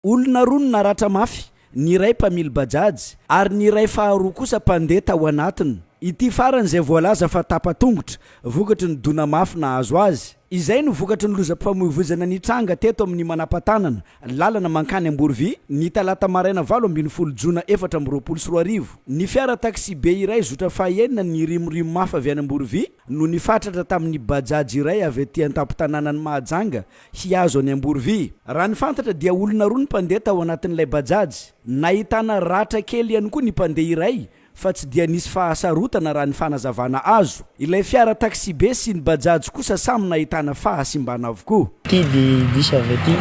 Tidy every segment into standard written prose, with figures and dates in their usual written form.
olona roa no naratra mafy, ny iray mpamily Bajaj ary ny iray faharoa kosa mpandeha tao anatiny. Ity faran'izay voalaza fa tapatongotra, vokatry ny dona mafy nahazo azy. Izay no vokatry ny lozam-pifamoivoizana nitranga teto amin'ny Manapatanana, lalana mankany Amborovy, ny talata maraina 8 Jona 2024. Ny fiara taxi be iray Zotra faha ny rimorimo mafy avy any Amborovy no nifatratra tamin'ny Bajaj iray avy aty an-tampon-tanànan'ny Mahajanga hiazo any Amborovy. Raha ny fantatra dia olona roa ny mpandeha tao anatin'ilay Bajaj. Nahitana ratra kely ihany koa ny mpandeha iray, fa tsy dia nisy fahasarotana raha ny fanazavana azo. Ilay fiara taxi be sy ny Bajaj kosa samy nahitana fahasimbana avokoa. Ty de bus avy aty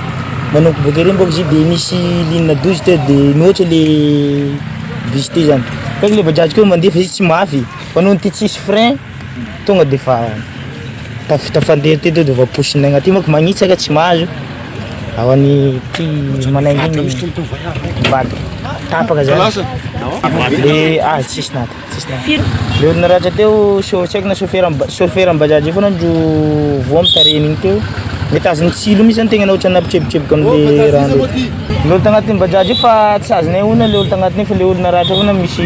manoko boka ery mboko izy de nisy ligne 12 te de noatra le bus ty zany. Fa le Bajaj koa mandeha fa izy tsy mafy. Fa noho ty tsisy frein tonga de fa tafandeha ty de va poussina agnaty moko magnitsaka tsy mahazo. Ao any ty manainginy vato tapaka zany. Le tsisy nata. Le olona naratra teo tsaiky na chauffeur am Bajaj io foana andro vo amitareniny teo. Mitazony tsilo misy antegna na ohatrany napitrebotreboka am'le rano. Le olo tagnatin'ny Bajaj io fa tsy azonay ona le olo tagnatiny fa le olo naratra foana misy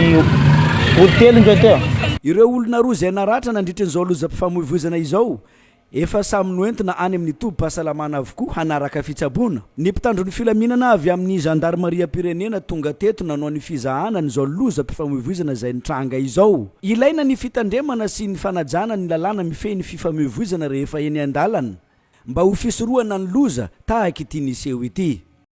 olo telo indreo teo. Ireo olona roa izay naratra nandritran'izao lozam-pifamoivoizana izao efa samy noentina any amin'ny tobim-pahasalamana avokoa hanaraka fitsaboana. Ny mpitandron'ny filaminana avy amin'ny gendarmerie-pirenena tonga teto nanao ny fizahana n'izao lozam-pifamoivoizana izay nitranga izao. Ilaina ny fitandremana sy ny fanajana ny lalàna mifehy ny fifamoivoizana rehefa eny an-dalana mba ho fisorohana ny loza tahaka ity niseho ity.